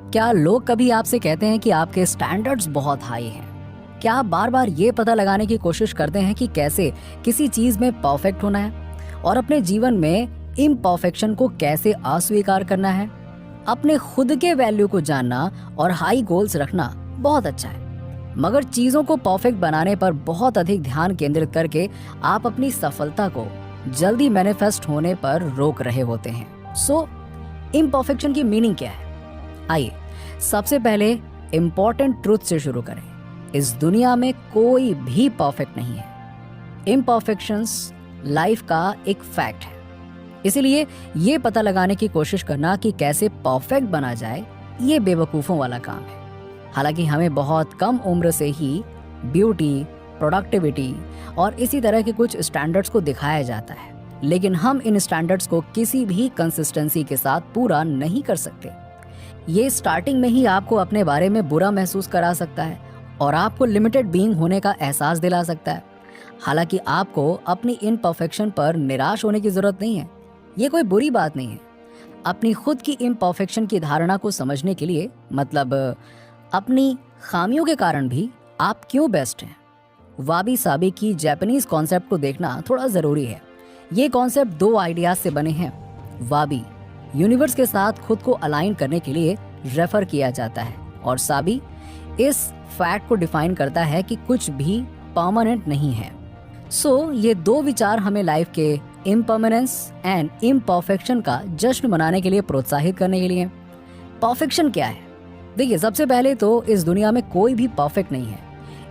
क्या लोग कभी आपसे कहते हैं कि आपके स्टैंडर्ड्स बहुत हाई हैं? क्या आप बार बार ये पता लगाने की कोशिश करते हैं कि कैसे किसी चीज में परफेक्ट होना है और अपने जीवन में इम्परफेक्शन को कैसे अस्वीकार करना है? अपने खुद के वैल्यू को जानना और हाई गोल्स रखना बहुत अच्छा है, मगर चीजों को परफेक्ट बनाने पर बहुत अधिक ध्यान केंद्रित करके आप अपनी सफलता को जल्दी मैनिफेस्ट होने पर रोक रहे होते हैं। सो इम्परफेक्शन की मीनिंग क्या है? आइए सबसे पहले इम्पोर्टेंट ट्रूथ से शुरू करें। इस दुनिया में कोई भी परफेक्ट नहीं है। इम्परफेक्शंस लाइफ का एक फैक्ट है। इसीलिए ये पता लगाने की कोशिश करना कि कैसे परफेक्ट बना जाए, ये बेवकूफ़ों वाला काम है। हालांकि हमें बहुत कम उम्र से ही ब्यूटी, प्रोडक्टिविटी और इसी तरह के कुछ स्टैंडर्ड्स को दिखाया जाता है, लेकिन हम इन स्टैंडर्ड्स को किसी भी कंसिस्टेंसी के साथ पूरा नहीं कर सकते। ये स्टार्टिंग में ही आपको अपने बारे में बुरा महसूस करा सकता है और आपको लिमिटेड बीइंग होने का एहसास दिला सकता है। हालांकि आपको अपनी इम्परफेक्शन पर निराश होने की जरूरत नहीं है। ये कोई बुरी बात नहीं है। अपनी खुद की इम्परफेक्शन की धारणा को समझने के लिए, मतलब अपनी खामियों के कारण भी आप क्यों बेस्ट हैं, वाबी साबी की जापानीज कॉन्सेप्ट को देखना थोड़ा जरूरी है। ये कॉन्सेप्ट दो आइडियाज से बने हैं। वाबी यूनिवर्स के साथ खुद को अलाइन करने के लिए रेफर किया जाता है और साबी इस फैक्ट को डिफाइन करता है कि कुछ भी परमानेंट नहीं है। सो ये दो विचार हमें लाइफ के इम्परमानेंस एंड इम्परफेक्शन का जश्न मनाने के लिए प्रोत्साहित करने के लिए। परफेक्शन क्या है? देखिए, सबसे पहले तो इस दुनिया में कोई भी परफेक्ट नहीं है।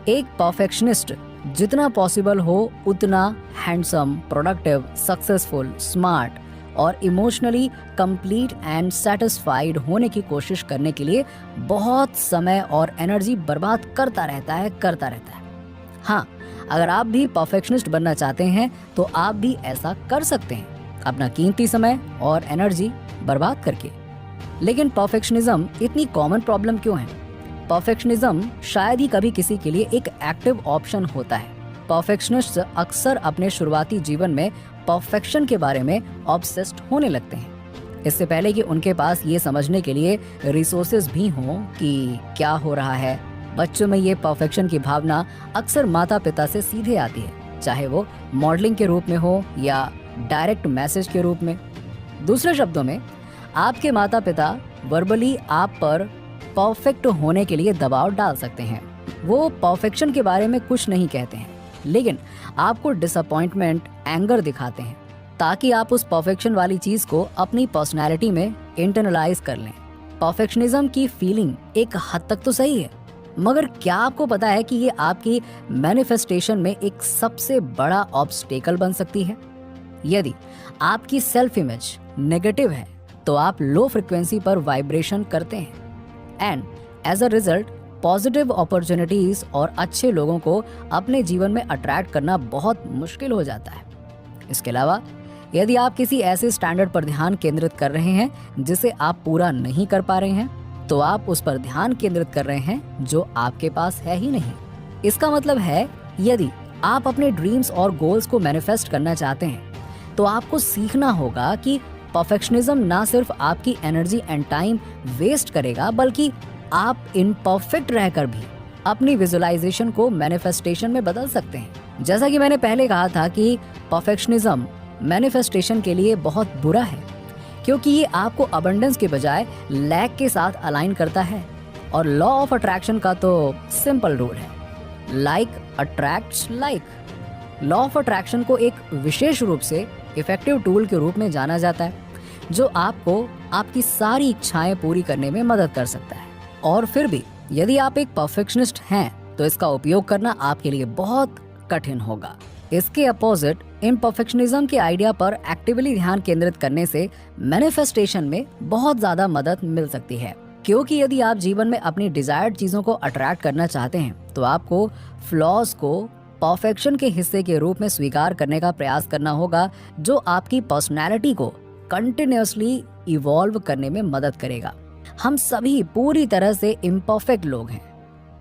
एक परफेक्शनिस्ट जितना पॉसिबल हो उतना हैंडसम, प्रोडक्टिव, सक्सेसफुल, स्मार्ट और इमोशनली कंप्लीट एंड सेटिस्फाइड होने की कोशिश करने के लिए बहुत समय और एनर्जी बर्बाद करता रहता है। हाँ, अगर आप भी परफेक्शनिस्ट बनना चाहते हैं तो आप भी ऐसा कर सकते हैं, अपना कीमती समय और एनर्जी बर्बाद करके। लेकिन परफेक्शनिज्म इतनी कॉमन प्रॉब्लम क्यों है? परफेक्शनिज्म शायद ही कभी किसी के लिए एक एक्टिव ऑप्शन होता है। परफेक्शनिस्ट अक्सर अपने शुरुआती जीवन में परफेक्शन के बारे में ऑब्सेस्ड होने लगते हैं, इससे पहले कि उनके पास ये समझने के लिए रिसोर्सेज भी हों कि क्या हो रहा है। बच्चों में ये परफेक्शन की भावना अक्सर माता पिता से सीधे आती है, चाहे वो मॉडलिंग के रूप में हो या डायरेक्ट मैसेज के रूप में। दूसरे शब्दों में, आपके माता पिता वर्बली आप पर परफेक्ट होने के लिए दबाव डाल सकते हैं। वो परफेक्शन के बारे में कुछ नहीं कहते हैं, लेकिन आपको डिसअपॉइंटमेंट, एंगर दिखाते हैं ताकि आप उस परफेक्शन वाली चीज को अपनी पर्सनैलिटी में इंटरनलाइज कर लें। परफेक्शनिज्म की फीलिंग एक हद तक तो सही है, मगर क्या आपको पता है कि ये आपकी मैनिफेस्टेशन में एक सबसे बड़ा ऑब्स्टेकल बन सकती है? यदि आपकी सेल्फ इमेज नेगेटिव है तो आप लो फ्रिक्वेंसी पर वाइब्रेशन करते हैं and as a result positive opportunities और अच्छे लोगों को अपने जीवन में अट्रैक्ट करना बहुत मुश्किल हो जाता है। इसके अलावा, यदि आप किसी ऐसे स्टैंडर्ड पर ध्यान केंद्रित कर रहे हैं जिसे आप पूरा नहीं कर पा रहे हैं, तो आप उस पर ध्यान केंद्रित कर रहे हैं जो आपके पास है ही नहीं। इसका मतलब है, यदि आप अपने ड्रीम्स और गोल्स को मैनिफेस्ट करना चाहते हैं तो आपको सीखना होगा कि परफेक्शनिज्म ना सिर्फ आपकी एनर्जी एंड टाइम वेस्ट करेगा, बल्कि आप इम्परफेक्ट रहकर भी अपनी विजुअलाइजेशन को मैनिफेस्टेशन में बदल सकते हैं। जैसा कि मैंने पहले कहा था कि परफेक्शनिज्म मैनिफेस्टेशन के लिए बहुत बुरा है, क्योंकि ये आपको अबंडेंस के बजाय लैक के साथ अलाइन करता है। और लॉ ऑफ अट्रैक्शन का तो सिंपल रूल है, like attracts like. Law of attraction को एक विशेष रूप से इफेक्टिव टूल के रूप में जाना जाता है, जो आपको आपकी सारी इच्छाएं पूरी करने में मदद कर सकता है। और फिर भी यदि आप एक परफेक्शनिस्ट हैं तो इसका उपयोग करना आपके लिए बहुत कठिन होगा। इसके अपोजिट, इम्परफेक्शनिज्म के आइडिया पर एक्टिवली ध्यान केंद्रित करने से मैनिफेस्टेशन में बहुत ज्यादा मदद मिल सकती है, क्योंकि यदि आप जीवन में अपनी डिजायर्ड चीजों को अट्रैक्ट करना चाहते हैं तो आपको फ्लॉज को परफेक्शन के हिस्से के रूप में स्वीकार करने का प्रयास करना होगा, जो आपकी पर्सनैलिटी को कंटिन्यूअसली इवॉल्व करने में मदद करेगा। हम सभी पूरी तरह से इम्परफेक्ट लोग हैं।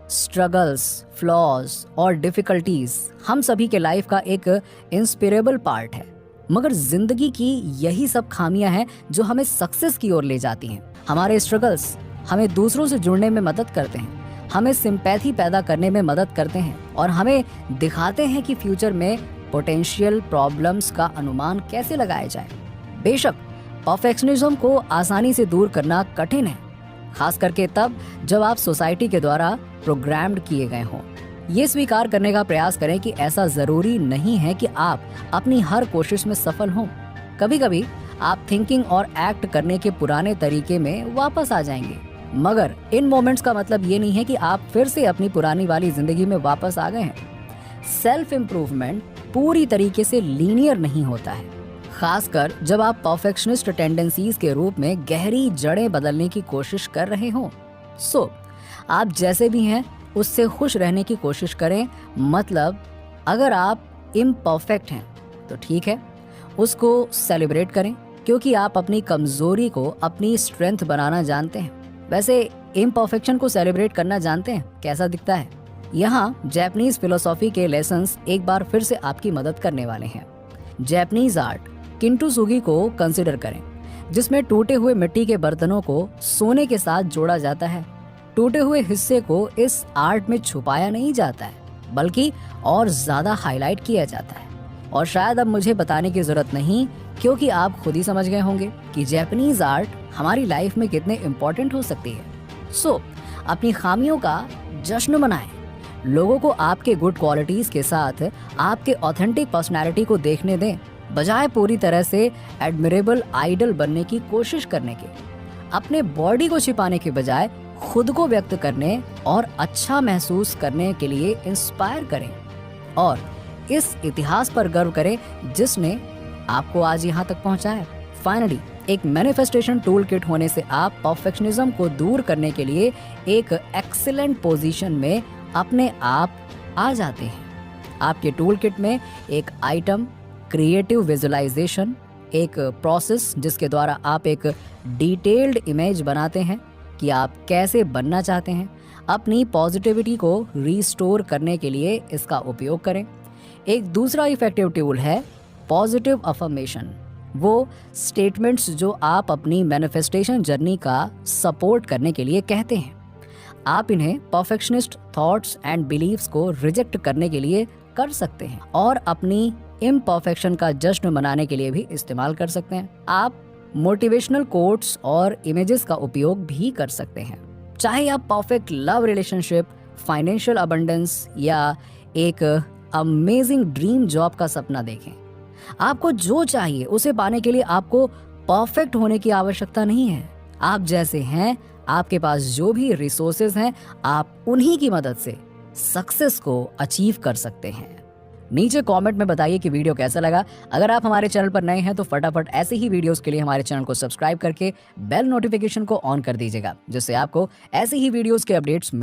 स्ट्रगल्स, फ्लॉज और डिफिकल्टीज हम सभी के लाइफ का एक इंस्पिरेबल पार्ट है, मगर जिंदगी की यही सब खामियां हैं जो हमें सक्सेस की ओर ले जाती हैं। हमारे स्ट्रगल्स हमें दूसरों से जुड़ने में मदद करते हैं, हमें सिंपैथी पैदा करने में मदद करते हैं और हमें दिखाते हैं कि फ्यूचर में पोटेंशियल प्रॉब्लम्स का अनुमान कैसे लगाया जाए। बेशक परफेक्शनिज्म को आसानी से दूर करना कठिन है, खास करके तब जब आप सोसाइटी के द्वारा प्रोग्राम्ड किए गए हों। ये स्वीकार करने का प्रयास करें कि ऐसा जरूरी नहीं है कि आप अपनी हर कोशिश में सफल हों। कभी कभी आप थिंकिंग और एक्ट करने के पुराने तरीके में वापस आ जाएंगे, मगर इन मोमेंट्स का मतलब ये नहीं है कि आप फिर से अपनी पुरानी वाली जिंदगी में वापस आ गए हैं। सेल्फ इम्प्रूवमेंट पूरी तरीके से लीनियर नहीं होता है, खासकर जब आप परफेक्शनिस्ट टेंडेंसीज के रूप में गहरी जड़ें बदलने की कोशिश कर रहे हो। सो आप जैसे भी हैं उससे खुश रहने की कोशिश करें। मतलब अगर आप इम्परफेक्ट हैं तो ठीक है, उसको सेलिब्रेट करें, क्योंकि आप अपनी कमजोरी को अपनी स्ट्रेंथ बनाना जानते हैं। वैसे इम्परफेक्शन को सेलिब्रेट करना जानते हैं कैसा दिखता है? यहाँ जापानीज फिलोसॉफी के लेसन्स एक बार फिर से आपकी मदद करने वाले हैं। जापानीज आर्ट किंटोसुगी को कंसिडर करें, जिसमें टूटे हुए मिट्टी के बर्तनों को सोने के साथ जोड़ा जाता है। टूटे हुए हिस्से को इस आर्ट में छुपाया नहीं जाता है, बल्कि और ज्यादा हाईलाइट किया जाता है। और शायद अब मुझे बताने की जरूरत नहीं, क्योंकि आप खुद ही समझ गए होंगे कि जापानीज आर्ट हमारी लाइफ में कितने इम्पोर्टेंट हो सकती है। सो अपनी खामियों का जश्न मनाएं, लोगों को आपके गुड क्वालिटीज के साथ आपके ऑथेंटिक पर्सनैलिटी को देखने दें, बजाय पूरी तरह से एडमिरेबल आइडल बनने की कोशिश करने के। अपने बॉडी को छिपाने के बजाय खुद को व्यक्त करने और अच्छा महसूस करने के लिए इंस्पायर करें और इस इतिहास पर गर्व करें जिसने आपको आज यहाँ तक पहुँचाया। फाइनली एक मैनिफेस्टेशन टूल किट होने से आप परफेक्शनिज्म को दूर करने के लिए एक एक्सीलेंट पोजीशन में अपने आप आ जाते हैं। आपके टूल किट में एक आइटम क्रिएटिव विजुअलाइजेशन, एक प्रोसेस जिसके द्वारा आप एक डिटेल्ड इमेज बनाते हैं कि आप कैसे बनना चाहते हैं। अपनी पॉजिटिविटी को रीस्टोर करने के लिए इसका उपयोग करें। एक दूसरा इफेक्टिव टूल है पॉजिटिव अफर्मेशन, वो स्टेटमेंट्स जो आप अपनी मैनिफेस्टेशन जर्नी का सपोर्ट करने के लिए कहते हैं। आप इन्हें परफेक्शनिस्ट थॉट्स एंड बिलीव्स को रिजेक्ट करने के लिए कर सकते हैं और अपनी इम्परफेक्शन का जश्न मनाने के लिए भी इस्तेमाल कर सकते हैं। आप मोटिवेशनल कोट्स और इमेजेस का उपयोग भी कर सकते हैं। चाहे आप perfect love relationship, financial abundance या एक अमेजिंग ड्रीम जॉब का सपना देखें, आपको जो चाहिए उसे पाने के लिए आपको परफेक्ट होने की आवश्यकता नहीं है। आप जैसे हैं, आपके पास जो भी रिसोर्सेज हैं, आप उन्हीं की मदद से सक्सेस को अचीव कर सकते हैं। नीचे कमेंट में बताइए कि वीडियो कैसा लगा। अगर आप हमारे चैनल पर नए हैं तो फटाफट ऐसे ही वीडियोस के लिए हमारे चैनल को सब्सक्राइब करके बेल नोटिफिकेशन को ऑन कर दीजिएगा, जिससे आपको ऐसे ही वीडियोस के अपडेट्स